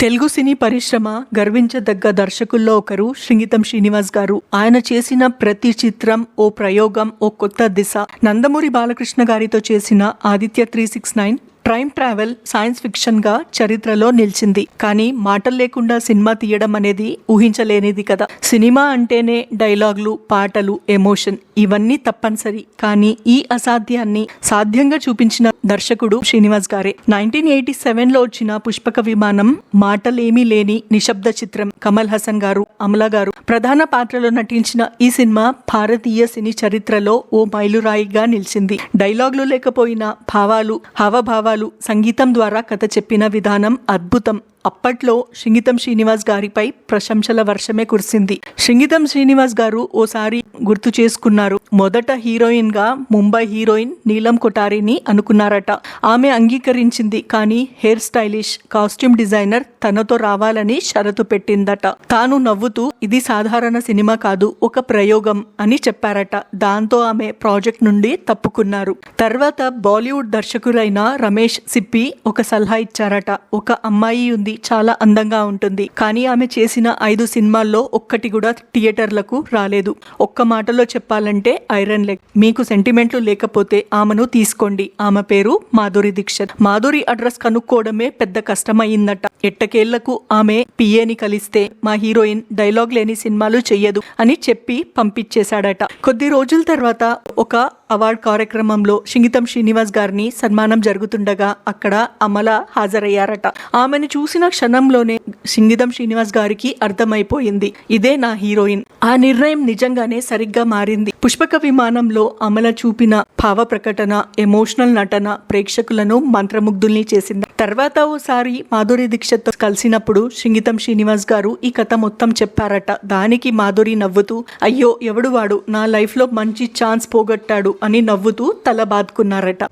తెలుగు సినీ పరిశ్రమ గర్వించదగ్గ దర్శకుల్లో ఒకరు శ్రీంగితం శ్రీనివాస్ గారు. ఆయన చేసిన ప్రతి చిత్రం ఓ ప్రయోగం, ఓ కొత్త దిశ. నందమూరి బాలకృష్ణ గారితో చేసిన Aditya 369 time travel science fiction గా చరిత్రలో నిలిచింది. కానీ మాటలు లేకుండా సినిమా తీయడం అనేది ఊహించలేనిది కదా. సినిమా అంటేనే డైలాగులు, పాటలు, ఎమోషన్ ఇవన్నీ తప్పనిసరి. కానీ ఈ అసాధ్యాన్ని సాధ్యంగా చూపించిన దర్శకుడు శ్రీనివాస్ గారే. 1987లో వచ్చిన పుష్పక విమానం మాటలేమీ లేని నిశ్శబ్ద చిత్రం. కమల్ హాసన్ గారు, అమలా గారు ప్రధాన పాత్రలో నటించిన ఈ సినిమా భారతీయ సినీ చరిత్రలో ఓ మైలురాయిగా నిలిచింది. డైలాగులు లేకపోయినా భావాలు, హావభావాలు, సంగీతం ద్వారా కథ చెప్పిన విధానం అద్భుతం. అప్పట్లో శ్రీంగితం శ్రీనివాస్ గారిపై ప్రశంసల వర్షమే కురిసింది. శ్రీంగితం శ్రీనివాస్ గారు ఓసారి గుర్తు చేసుకున్నారు. మొదట హీరోయిన్ గా ముంబై హీరోయిన్ నీలం కొఠారిని అనుకున్నారట. ఆమె అంగీకరించింది. కానీ హెయిర్ స్టైలిష్, కాస్ట్యూమ్ డిజైనర్ తనతో రావాలని షరతు పెట్టిందట. తాను నవ్వుతూ ఇది సాధారణ సినిమా కాదు, ఒక ప్రయోగం అని చెప్పారట. దాంతో ఆమె ప్రాజెక్ట్ నుండి తప్పుకున్నారు. తర్వాత బాలీవుడ్ దర్శకులైన రమేష్ సిప్పి ఒక సలహా ఇచ్చారట. ఒక అమ్మాయి ఉంది, చాలా అందంగా ఉంటుంది. కానీ ఆమె చేసిన 5 సినిమాల్లో ఒక్కటి కూడా థియేటర్లకు రాలేదు. ఒక్క మాటలో చెప్పాలంటే ఐరన్ లెగ్. మీకు సెంటిమెంట్లు లేకపోతే ఆమెను తీసుకోండి. ఆమె పేరు మాధురి దీక్షిత్. మాధురి అడ్రస్ కనుక్కోవడమే పెద్ద కష్టమయ్యిందట. ఎట్టకేళ్లకు ఆమె పిఏని కలిస్తే మా హీరోయిన్ డైలాగ్ లేని సినిమాలు చెయ్యదు అని చెప్పి పంపించేశాడట. కొద్ది రోజుల తర్వాత ఒక అవార్డ్ కార్యక్రమంలో శ్రీంగితం శ్రీనివాస్ గారిని సన్మానం జరుగుతుండగా అక్కడ అమల హాజరయ్యారట. ఆమెను చూసిన క్షణంలోనే శ్రీంగితం శ్రీనివాస్ గారికి అర్థమైపోయింది, ఇదే నా హీరోయిన్. ఆ నిర్ణయం నిజంగానే సరిగ్గా మారింది. పుష్పక విమానంలో అమల చూపిన భావ ప్రకటన, ఎమోషనల్ నటన ప్రేక్షకులను మంత్రముగ్ధుల్ని చేసింది. తర్వాత ఓసారి మాధురి దీక్షిత్ కలిసినప్పుడు శ్రీంగితం శ్రీనివాస్ గారు ఈ కథ మొత్తం చెప్పారట. దానికి మాధురి నవ్వుతూ, అయ్యో ఎవడు వాడు, నా లైఫ్ లో మంచి ఛాన్స్ పోగొట్టాడు అని నవ్వుతూ తల బాదుకున్నారట.